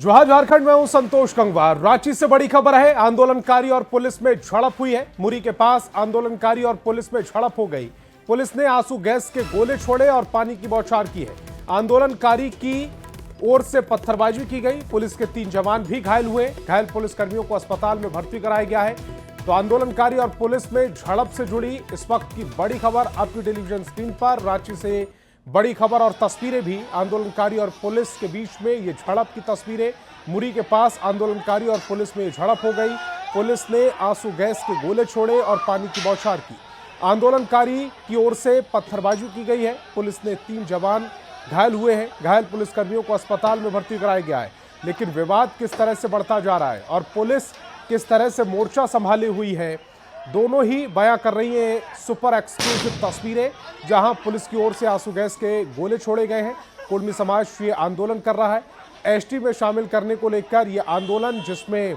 जोहार झारखंड में हूं संतोष गंगवार। रांची से बड़ी खबर है, आंदोलनकारी और पुलिस में झड़प हुई है। मुरी के पास आंदोलनकारी और पुलिस में झड़प हो गई। पुलिस ने आंसू गैस के गोले छोड़े और पानी की बौछार की है। आंदोलनकारी की ओर से पत्थरबाजी की गई। पुलिस के 3 जवान भी घायल हुए। घायल पुलिसकर्मियों को अस्पताल में भर्ती कराया गया है। तो आंदोलनकारी और पुलिस में झड़प से जुड़ी इस वक्त की बड़ी खबर आपकी टेलीविजन स्क्रीन पर। रांची से बड़ी खबर और तस्वीरें भी। आंदोलनकारी और पुलिस के बीच में ये झड़प की तस्वीरें। मुरी के पास आंदोलनकारी और पुलिस में झड़प हो गई। पुलिस ने आंसू गैस के गोले छोड़े और पानी की बौछार की। आंदोलनकारी की ओर से पत्थरबाजी की गई है। पुलिस ने 3 जवान घायल हुए हैं। घायल पुलिसकर्मियों को अस्पताल में भर्ती कराया गया है। लेकिन विवाद किस तरह से बढ़ता जा रहा है और पुलिस किस तरह से मोर्चा संभाली हुई है, दोनों ही बयां कर रही है सुपर एक्सक्लूसिव तस्वीरें, जहां पुलिस की ओर से आंसू गैस के गोले छोड़े गए हैं। कुर्मी समाज ये आंदोलन कर रहा है एसटी में शामिल करने को लेकर। ये आंदोलन जिसमें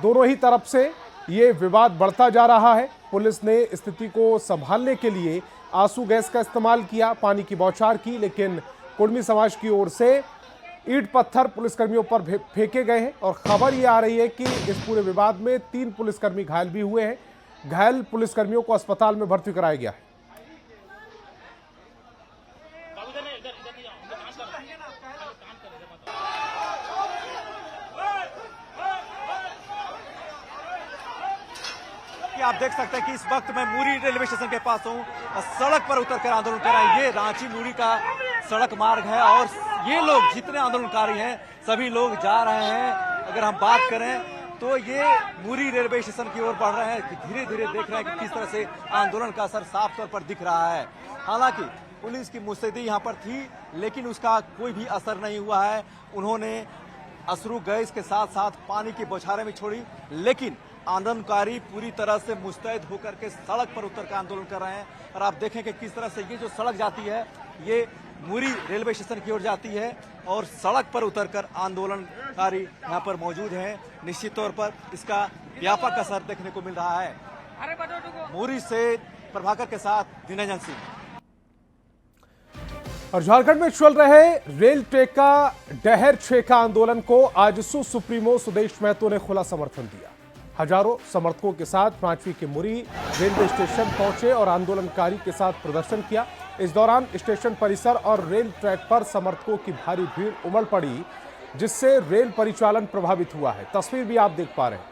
दोनों ही तरफ से ये विवाद बढ़ता जा रहा है। पुलिस ने स्थिति को संभालने के लिए आंसू गैस का इस्तेमाल किया, पानी की बौछार की, लेकिन कुर्मी समाज की ओर से ईंट पत्थर पुलिसकर्मियों पर फेंके गए हैं। और खबर ये आ रही है कि इस पूरे विवाद में 3 पुलिसकर्मी घायल भी हुए हैं। घायल पुलिसकर्मियों को अस्पताल में भर्ती कराया गया है। आप देख सकते हैं कि इस वक्त मैं मुरी रेलवे स्टेशन के पास हूँ। सड़क पर उतरकर आंदोलन कर रहे हैं। ये रांची मुरी का सड़क मार्ग है और ये लोग जितने आंदोलनकारी हैं सभी लोग जा रहे हैं। अगर हम बात करें तो ये मुरी रेलवे स्टेशन की ओर बढ़ रहे हैं कि धीरे धीरे देख रहे हैं कि किस तरह से आंदोलन का असर साफ तौर पर दिख रहा है। हालांकि पुलिस की मुस्तैदी यहाँ पर थी लेकिन उसका कोई भी असर नहीं हुआ है। उन्होंने अश्रु गैस के साथ साथ पानी की बौछारें भी छोड़ी, लेकिन आंदोलनकारी पूरी तरह से मुस्तैद होकर के सड़क पर उतर कर आंदोलन कर रहे हैं। और आप देखें कि किस तरह से ये जो सड़क जाती है ये मुरी रेलवे स्टेशन की ओर जाती है और सड़क पर उतरकर आंदोलनकारी यहाँ पर मौजूद हैं। निश्चित तौर पर इसका व्यापक असर देखने को मिल रहा है। मुरी से प्रभाकर के साथ दिनंजन सिंह। और झारखंड में चल रहे रेल टेका डहर छेका आंदोलन को आजसू सुप्रीमो सुदेश महतो ने खुला समर्थन दिया। हजारों समर्थकों के साथ रांची के मुरी रेलवे स्टेशन पहुंचे और आंदोलनकारी के साथ प्रदर्शन किया। इस दौरान स्टेशन परिसर और रेल ट्रैक पर समर्थकों की भारी भीड़ उमड़ पड़ी, जिससे रेल परिचालन प्रभावित हुआ है। तस्वीर भी आप देख पा रहे हैं।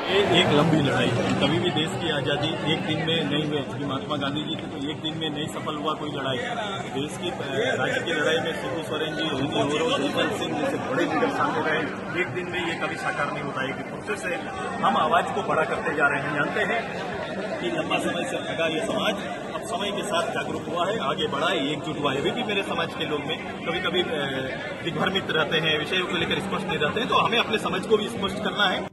ये एक लंबी लड़ाई है। कभी भी देश की आज़ादी एक दिन में नहीं हुई। क्योंकि महात्मा गांधी जी थे तो एक दिन में नहीं सफल हुआ कोई लड़ाई। देश की राज्य की लड़ाई में शिबू सोरेन जी, जसवंत सिंह जैसे बड़े लीडर सामने रहे। एक दिन में ये कभी साकार नहीं होता है कि प्रोसेस से हम आवाज को बड़ा करते जा रहे हैं। जानते हैं कि लंबा समय से लगा ये समाज अब समय के साथ जागरूक हुआ है, आगे बढ़ा है, एकजुट हुआ है। अभी भी मेरे समाज के लोग में कभी कभी दिग्भ्रमित रहते हैं, विषयों को लेकर स्पष्ट नहीं रहते हैं। तो हमें अपने समझ को भी स्पष्ट करना है।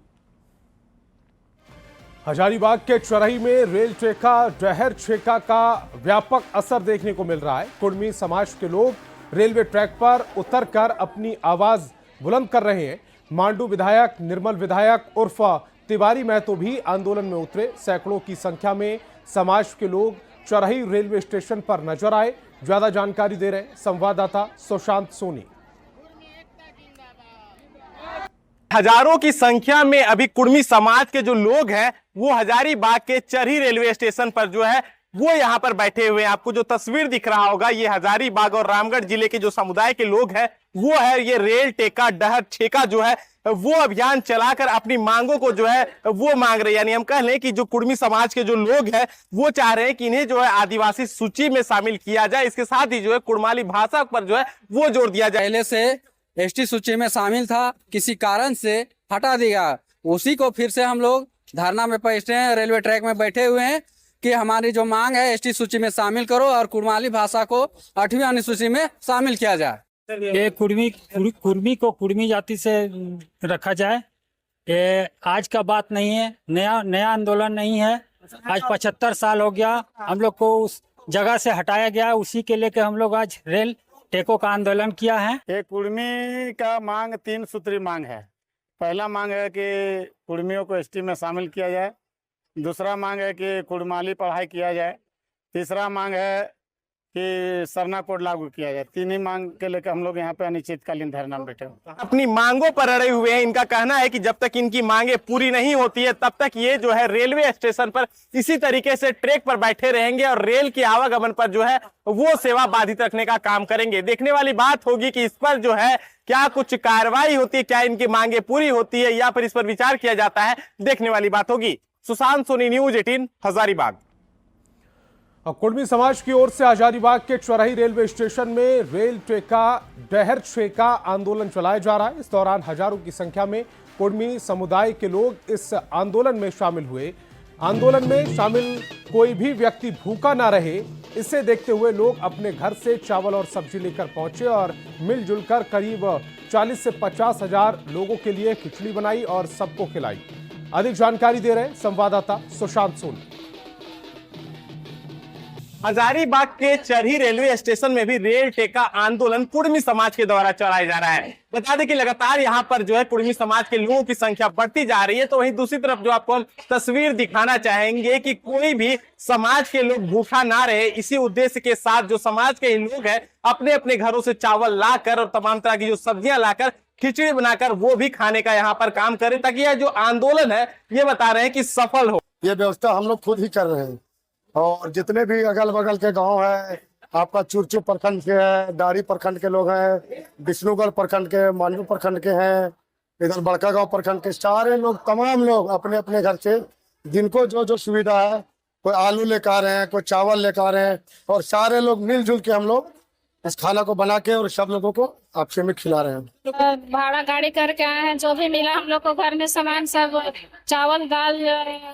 हजारीबाग के चरही में रेल टेका डहर छेका का व्यापक असर देखने को मिल रहा है। कुर्मी समाज के लोग रेलवे ट्रैक पर उतरकर अपनी आवाज बुलंद कर रहे हैं। मांडू विधायक, निर्मल विधायक उर्फ तिवारी महतो भी आंदोलन में उतरे। सैकड़ों की संख्या में समाज के लोग चरही रेलवे स्टेशन पर नजर आए। ज्यादा जानकारी दे रहे संवाददाता सुशांत सोनी। हजारों की संख्या में अभी कुर्मी समाज के जो लोग हैं वो हजारीबाग के चरही रेलवे स्टेशन पर जो है वो यहाँ पर बैठे हुए हैं। आपको जो तस्वीर दिख रहा होगा ये हजारीबाग और रामगढ़ जिले के जो समुदाय के लोग हैं वो है ये रेल टेका डहर छेका जो है वो अभियान चलाकर अपनी मांगों को जो है वो मांग रहे हैं। यानी हम कह लें कि जो कुर्मी समाज के जो लोग हैं वो चाह रहे हैं कि इन्हें जो है आदिवासी सूची में शामिल किया जाए। इसके साथ ही जो है कुड़माली भाषा पर जो है वो जोर दिया जाए। पहले से एसटी सूची में शामिल था, किसी कारण से हटा दिया, उसी को फिर से हम लोग धरना में बैठे हैं, रेलवे ट्रैक में बैठे हुए हैं कि हमारी जो मांग है एसटी सूची में शामिल करो और कुड़माली भाषा को 8वीं अनुसूची में शामिल किया जाए। ये कुर्मी को कुर्मी जाति से रखा जाए ये आज का बात नहीं है, नया आंदोलन नहीं है। आज 75 साल हो गया हम लोग को उस जगह से हटाया गया, उसी के लेके हम लोग आज रेल टेको का आंदोलन किया है। ये कुर्मी का मांग 3 सूत्री मांग है। पहला मांग है कि कुर्मियों को एसटी में शामिल किया जाए, दूसरा मांग है कि कुड़माली पढ़ाई किया जाए, तीसरा मांग है कि सरना कोड लागू किया जाए। 3 ही मांग के लेकर हम लोग यहाँ पे अनिश्चितकालीन धरना में बैठे हैं। अपनी मांगों पर अड़े हुए हैं। इनका कहना है कि जब तक इनकी मांगे पूरी नहीं होती है तब तक ये जो है रेलवे स्टेशन पर इसी तरीके से ट्रैक पर बैठे रहेंगे और रेल के आवागमन पर जो है वो सेवा बाधित रखने का काम करेंगे। देखने वाली बात होगी कि इस पर जो है क्या कुछ कार्रवाई होती है, क्या इनकी मांगे पूरी होती है या फिर इस पर विचार किया जाता है, देखने वाली बात होगी। सुशांत सोनी, न्यूज 18, हजारीबाग। कुर्मी समाज की ओर से हजारीबाग के चौराही रेलवे स्टेशन में रेल टेका डहर छेका आंदोलन चलाया जा रहा है। इस दौरान हजारों की संख्या में कुर्मी समुदाय के लोग इस आंदोलन में शामिल हुए। आंदोलन में शामिल कोई भी व्यक्ति भूखा ना रहे, इसे देखते हुए लोग अपने घर से चावल और सब्जी लेकर पहुंचे और मिलजुल कर करीब 40 से 50 हजार लोगों के लिए खिचड़ी बनाई और सबको खिलाई। अधिक जानकारी दे रहे हैं संवाददाता सुशांत सोनी। हजारीबाग के चरही रेलवे स्टेशन में भी रेल टेका आंदोलन कुर्मी समाज के द्वारा चलाया जा रहा है। बता दें कि लगातार यहाँ पर जो है कुर्मी समाज के लोगों की संख्या बढ़ती जा रही है, तो वहीं दूसरी तरफ जो आपको हम तस्वीर दिखाना चाहेंगे कि कोई भी समाज के लोग भूखा ना रहे, इसी उद्देश्य के साथ जो समाज के लोग हैं अपने अपने घरों से चावल लाकर और तमाम तरह की जो सब्जियां लाकर खिचड़ी बनाकर वो भी खाने का यहाँ पर काम करें, ताकि यह जो आंदोलन है ये बता रहे हैं कि सफल हो। ये व्यवस्था हम लोग खुद ही कर रहे हैं और जितने भी अगल बगल के गांव है, आपका चुरचू प्रखंड के है, डारी प्रखंड के लोग हैं, विष्णुगढ़ प्रखंड के, मांडू प्रखंड के हैं, इधर बड़का गांव प्रखंड के, सारे लोग तमाम लोग अपने अपने घर से जिनको जो जो सुविधा है, कोई आलू लेकर आ रहे हैं, कोई चावल लेकर आ रहे हैं और सारे लोग मिलजुल के हम लोग इस खाना को बना के और सब लोगों को आपसे में खिला रहे हैं। भाड़ा गाड़ी करके आए हैं, जो भी मिला हम लोग को घर में सामान सब चावल दाल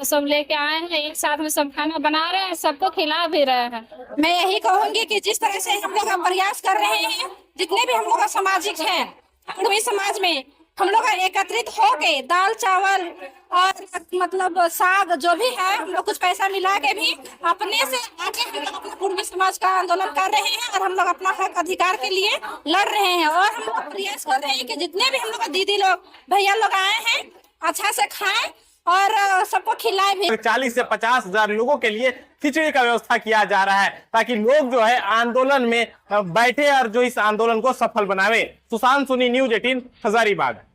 सब लेके आए हैं, एक साथ में सब खाना बना रहे हैं, सबको खिला भी रहे हैं। मैं यही कहूंगी कि जिस तरह से हम लोग प्रयास कर रहे हैं, जितने भी हम लोग सामाजिक हैं कुर्मी समाज में, हम लोग एकत्रित होके दाल चावल और मतलब साग जो भी है, हम लोग कुछ पैसा मिला के भी अपने से आगे हम लोग अपने कुर्मी समाज का आंदोलन कर रहे हैं और हम लोग अपना हक अधिकार के लिए लड़ रहे हैं। और हम लोग प्रयास कर रहे हैं कि जितने भी हम लोग दीदी लोग भैया लोग आए हैं अच्छा से खाएं और सबको खिलाए भी। 40 से 50 हजार लोगों के लिए खिचड़ी का व्यवस्था किया जा रहा है, ताकि लोग जो है आंदोलन में बैठे और जो इस आंदोलन को सफल बनावे। सुशांत सोनी, न्यूज 18, हजारीबाग।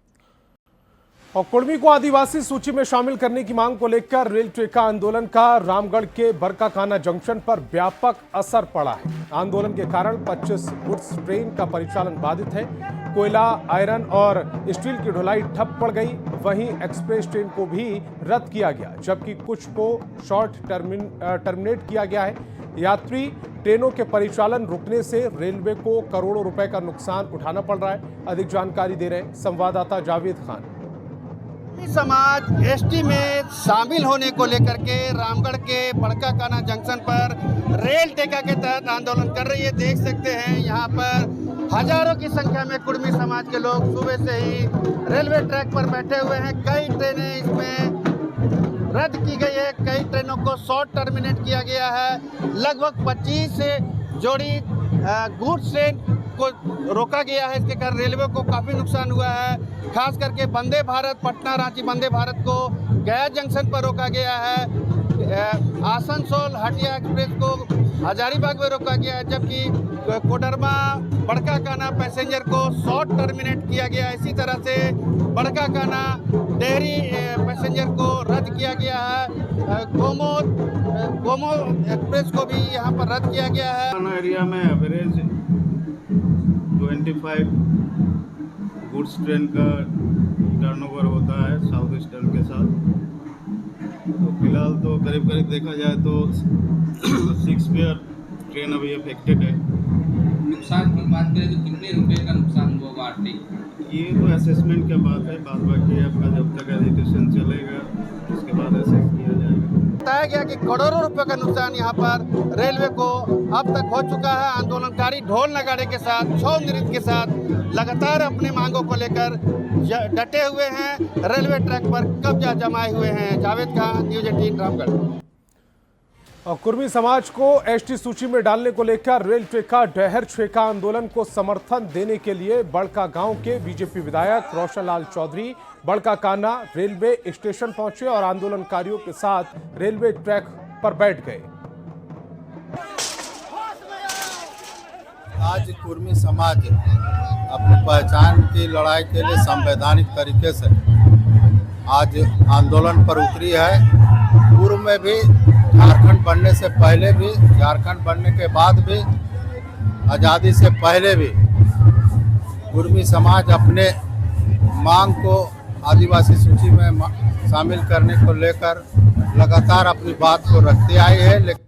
और कुर्मी को आदिवासी सूची में शामिल करने की मांग को लेकर रेल टेका आंदोलन का रामगढ़ के बरकाकाना जंक्शन पर व्यापक असर पड़ा है। आंदोलन के कारण 25 गुड्स ट्रेन का परिचालन बाधित है। कोयला, आयरन और स्टील की ढुलाई ठप पड़ गई। वहीं एक्सप्रेस ट्रेन को भी रद्द किया गया, जबकि कुछ को शॉर्ट टर्मिनेट किया गया है। यात्री ट्रेनों के परिचालन रुकने से रेलवे को करोड़ों रुपए का नुकसान उठाना पड़ रहा है। अधिक जानकारी दे रहे हैं संवाददाता जावेद खान। समाज एसटी में शामिल होने को लेकर के रामगढ़ के बड़काकाना जंक्शन पर रेल टेका के तहत आंदोलन कर रही है। देख सकते हैं यहाँ पर हजारों की संख्या में कुर्मी समाज के लोग सुबह से ही रेलवे ट्रैक पर बैठे हुए हैं। कई ट्रेनें इसमें रद्द की गई है, कई ट्रेनों को शॉर्ट टर्मिनेट किया गया है। लगभग 25 से जोड़ी गुड्स ट्रेन को रोका गया है। इसके कारण रेलवे को काफी नुकसान हुआ है। खास करके वंदे भारत पटना रांची वंदे भारत को गया जंक्शन पर रोका गया है। आसनसोल हटिया एक्सप्रेस को हजारीबाग में रोका गया है, जबकि कोडरमा बड़काकाना पैसेंजर को शॉर्ट टर्मिनेट किया गया है। इसी तरह से बड़काकाना डेहरी पैसेंजर को रद्द किया गया है। गोमो एक्सप्रेस को भी यहाँ पर रद्द किया गया है। एरिया में एवरेज 25 गुड्स ट्रेन का टर्नओवर होता है साउथ ईस्टर्न के साथ। तो फिलहाल तो करीब देखा जाए तो 6 पेयर ट्रेन अभी अफेक्टेड है। नुकसान की बात करें तो कितने रुपए का नुकसान होगा आर्थिक? ये तो असेसमेंट का बात है, बाद बाकी आपका जब तक एजुकेशन चलेगा उसके बाद असेस किया जाएगा। बताया गया कि करोड़ों रुपए का नुकसान यहाँ पर रेलवे को अब तक हो चुका है। आंदोलनकारी ढोल नगाड़े के साथ, छौ नृत्य के साथ लगातार अपने मांगों को लेकर डटे हुए हैं, रेलवे ट्रैक पर कब्जा जमाए हुए हैं। जावेद खान, न्यूज़ 18 रामगढ़। और कुर्मी समाज को एसटी सूची में डालने को लेकर रेल टेका डहर छेका आंदोलन को समर्थन देने के लिए बड़का गांव के बीजेपी विधायक रोशन लाल चौधरी बड़का काना रेलवे स्टेशन पहुंचे और आंदोलनकारियों के साथ रेलवे ट्रैक पर बैठ गए। आज कुर्मी समाज अपनी पहचान की लड़ाई के लिए संवैधानिक तरीके से आज आंदोलन पर उतरी है। पूर्व में भी, झारखंड बनने से पहले भी, झारखंड बनने के बाद भी, आज़ादी से पहले भी कुर्मी समाज अपने मांग को आदिवासी सूची में शामिल करने को लेकर लगातार अपनी बात को रखते आई है। लेकिन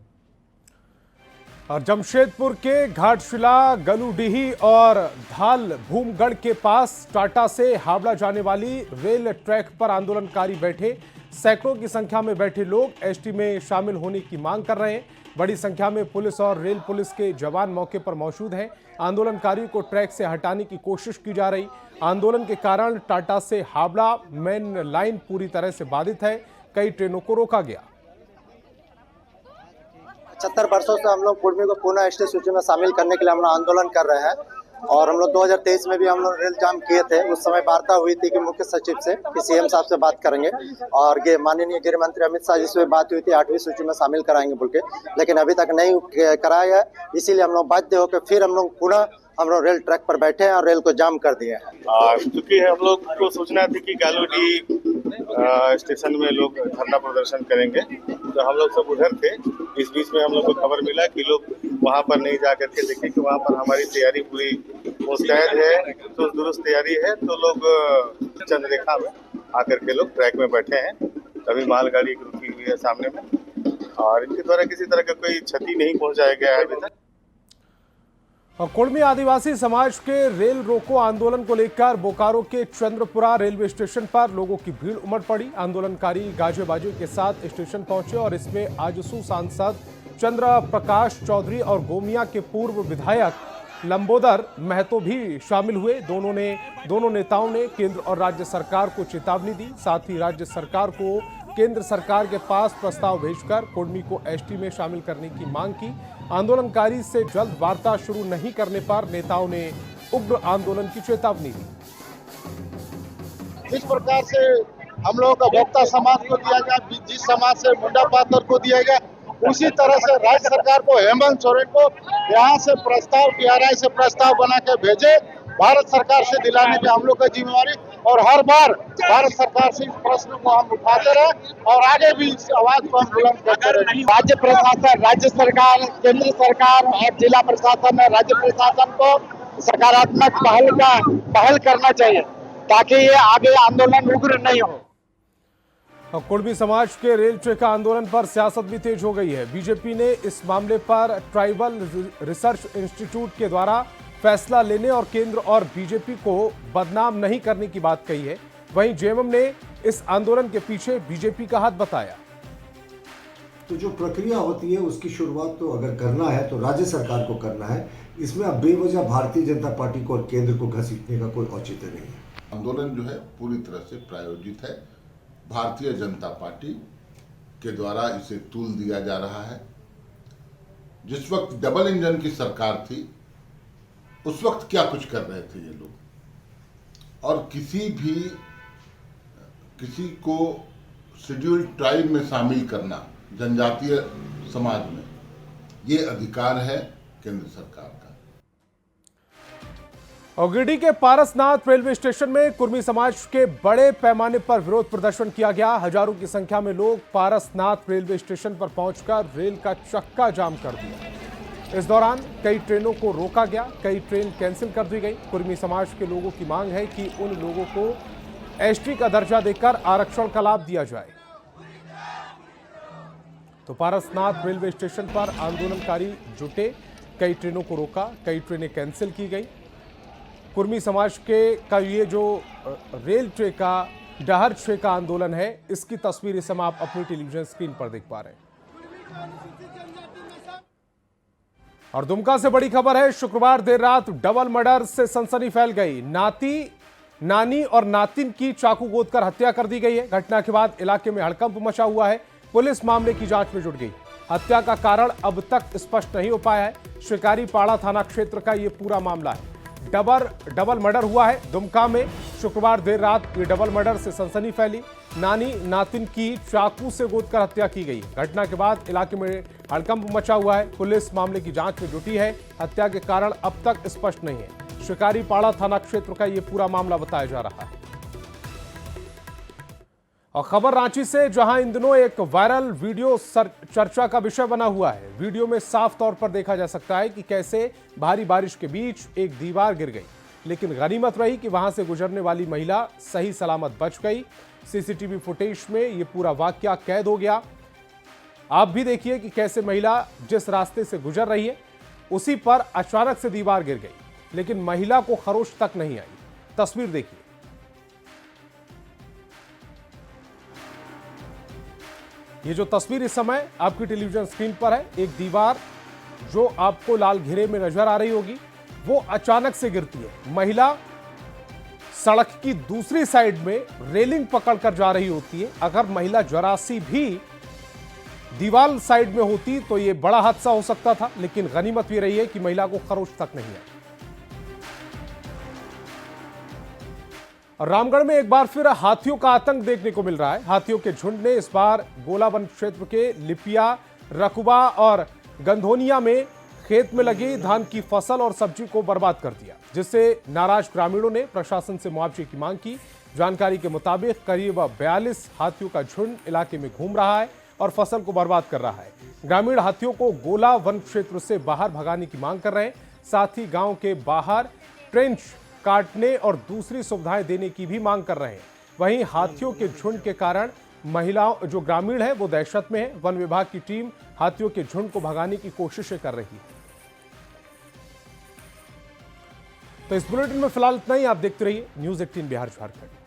और जमशेदपुर के घाटशिला, गलूडीही और धाल भूमगढ़ के पास टाटा से हावड़ा जाने वाली रेल ट्रैक पर आंदोलनकारी बैठे। सैकड़ों की संख्या में बैठे लोग एसटी में शामिल होने की मांग कर रहे हैं। बड़ी संख्या में पुलिस और रेल पुलिस के जवान मौके पर मौजूद हैं। आंदोलनकारियों को ट्रैक से हटाने की कोशिश की जा रही। आंदोलन के कारण टाटा से हावड़ा मेन लाइन पूरी तरह से बाधित है। कई ट्रेनों को रोका गया। 70 वर्षों से हम लोग कुर्मी को पुनः एसटी सूची में शामिल करने के लिए हम लोग आंदोलन कर रहे हैं और हम लोग 2023 में भी हम लोग रेल जाम किए थे। उस समय वार्ता हुई थी कि मुख्य सचिव से, कि सीएम साहब से बात करेंगे और माननीय गृह मंत्री अमित शाह जी से बात हुई थी 8वीं सूची में शामिल कराएंगे बोल के, लेकिन अभी तक नहीं कराया है। इसीलिए हम लोग बाध्य होकर फिर हम लोग पुनः रेल ट्रैक पर बैठे हैं और रेल को जाम कर दिए हैं। क्योंकि हम लोग को सूचना थी कि गालूडी स्टेशन में लोग धरना प्रदर्शन करेंगे, तो हम लोग सब उधर थे। इस बीच में हम लोग को खबर मिला कि लोग वहां पर नहीं जा करके देखे कि वहां पर हमारी तैयारी पूरी मुस्तैद है, तो दुरुस्त तैयारी है। तो लोग चंद्ररेखा में आकर के लोग ट्रैक में बैठे हैं। अभी मालगाड़ी रुकी हुई है सामने में और इनके द्वारा किसी तरह का कोई क्षति नहीं पहुंचाया गया है अभी तक। और कुर्मी आदिवासी समाज के रेल रोको आंदोलन को लेकर बोकारो के चंद्रपुरा रेलवे स्टेशन पर लोगों की भीड़ उमड़ पड़ी। आंदोलनकारी गाजे बाजे के साथ स्टेशन पहुंचे और इसमें आजसू सांसद चंद्र प्रकाश चौधरी और गोमिया के पूर्व विधायक लंबोदर महतो भी शामिल हुए। दोनों नेताओं ने केंद्र और राज्य सरकार को चेतावनी दी। साथ ही राज्य सरकार को केंद्र सरकार के पास प्रस्ताव भेजकर कुर्मी को एसटी में शामिल करने की मांग की। आंदोलनकारी से जल्द वार्ता शुरू नहीं करने पर नेताओं ने उग्र आंदोलन की चेतावनी दी। जिस प्रकार से हम लोगों का भोक्ता समाज को दिया गया, जिस समाज से मुंडा पात्र को दिया गया, उसी तरह से राज्य सरकार को, हेमंत सोरेन को यहाँ से प्रस्ताव, TRI से प्रस्ताव बना के भेजे। भारत सरकार से दिलाने की हम लोग का जिम्मेवारी और हर बार भारत सरकार से इस प्रश्न को हम उठाते रहे और आगे भी इस आवाज को हम बुलंद करते रहे। राज्य प्रशासन, राज्य सरकार, केंद्र सरकार और जिला प्रशासन ने राज्य प्रशासन को सकारात्मक पहल करना चाहिए ताकि ये आगे आंदोलन उग्र नहीं हो। कुर्मी समाज के रेल ट्रैक आंदोलन पर सियासत भी तेज हो गई है। बीजेपी ने इस मामले पर ट्राइबल रिसर्च इंस्टीट्यूट के द्वारा फैसला लेने और केंद्र और बीजेपी को बदनाम नहीं करने की बात कही है। वहीं जेएमएम ने इस आंदोलन के पीछे बीजेपी का हाथ बताया। तो जो प्रक्रिया होती है उसकी शुरुआत तो अगर करना है तो राज्य सरकार को करना है। इसमें अब बेवजह भारतीय जनता पार्टी को और केंद्र को घसीटने का कोई औचित्य नहीं है। आंदोलन जो है पूरी तरह से प्रायोजित है। भारतीय जनता पार्टी के द्वारा इसे तूल दिया जा रहा है। जिस वक्त डबल इंजन की सरकार थी उस वक्त क्या कुछ कर रहे थे ये लोग, और किसी को शेड्यूल्ड ट्राइब में शामिल करना जनजातीय समाज में, ये अधिकार है केंद्र सरकार का। और गिरिडीह के पारसनाथ रेलवे स्टेशन में कुर्मी समाज के बड़े पैमाने पर विरोध प्रदर्शन किया गया। हजारों की संख्या में लोग पारसनाथ रेलवे स्टेशन पर पहुंचकर रेल का चक्का जाम कर दिया। इस दौरान कई ट्रेनों को रोका गया, कई ट्रेन कैंसिल कर दी गई। कुर्मी समाज के लोगों की मांग है कि उन लोगों को एसटी का दर्जा देकर आरक्षण का लाभ दिया जाए। तो पारसनाथ रेलवे स्टेशन पर आंदोलनकारी जुटे, कई ट्रेनों को रोका, कई ट्रेनें कैंसिल की गई। कुर्मी समाज के का ये जो रेल ट्रे का डहर ट्रे का आंदोलन है, इसकी तस्वीर इस समय आप अपनी टेलीविजन स्क्रीन पर देख पा रहे हैं। और दुमका से बड़ी खबर है। शुक्रवार देर रात डबल मर्डर से सनसनी फैल गई। नानी और नातिन की चाकू गोद कर हत्या कर दी गई है। घटना के बाद इलाके में हड़कंप मचा हुआ है। पुलिस मामले की जांच में जुट गई। हत्या का कारण अब तक स्पष्ट नहीं हो पाया है। शिकारीपाड़ा थाना क्षेत्र का यह पूरा मामला है। डबल मर्डर हुआ है दुमका में। शुक्रवार देर रात ये डबल मर्डर से सनसनी फैली। नानी नातिन की चाकू से गोदकर हत्या की गई। घटना के बाद इलाके में हड़कंप मचा हुआ है। पुलिस मामले की जांच में जुटी है। हत्या के कारण अब तक स्पष्ट नहीं है। शिकारीपाड़ा थाना क्षेत्र का यह पूरा मामला बताया जा रहा है। और खबर रांची से, जहां इन दिनों एक वायरल वीडियो चर्चा का विषय बना हुआ है। वीडियो में साफ तौर पर देखा जा सकता है कि कैसे भारी बारिश के बीच एक दीवार गिर गई, लेकिन गनीमत रही कि वहां से गुजरने वाली महिला सही सलामत बच गई। सीसीटीवी फुटेज में यह पूरा वाकया कैद हो गया। आप भी देखिए कि कैसे महिला जिस रास्ते से गुजर रही है उसी पर अचानक से दीवार गिर गई, लेकिन महिला को खरोच तक नहीं आई। तस्वीर देखिए। ये जो तस्वीर इस समय आपकी टेलीविजन स्क्रीन पर है, एक दीवार जो आपको लाल घेरे में नजर आ रही होगी, वो अचानक से गिरती है। महिला सड़क की दूसरी साइड में रेलिंग पकड़कर जा रही होती है। अगर महिला जरा सी भी दीवार साइड में होती तो यह बड़ा हादसा हो सकता था, लेकिन गनीमत भी रही है कि महिला को खरोच तक नहीं आई। रामगढ़ में एक बार फिर हाथियों का आतंक देखने को मिल रहा है। हाथियों के झुंड ने इस बार गोला वन क्षेत्र के लिपिया, रकुबा और गंधोनिया में खेत में लगी धान की फसल और सब्जी को बर्बाद कर दिया, जिससे नाराज ग्रामीणों ने प्रशासन से मुआवजे की मांग की। जानकारी के मुताबिक करीब 42 हाथियों का झुंड इलाके में घूम रहा है और फसल को बर्बाद कर रहा है। ग्रामीण हाथियों को गोला वन क्षेत्र से बाहर भगाने की मांग कर रहे हैं। साथ ही गांव के बाहर ट्रेंच काटने और दूसरी सुविधाएं देने की भी मांग कर रहे हैं। वहीं हाथियों के झुंड के कारण महिलाओं, जो ग्रामीण है, वो दहशत में है। वन विभाग की टीम हाथियों के झुंड को भगाने की कोशिशें कर रही है। तो इस बुलेटिन में फिलहाल इतना ही। आप देखते रहिए न्यूज़ 18 बिहार झारखंड।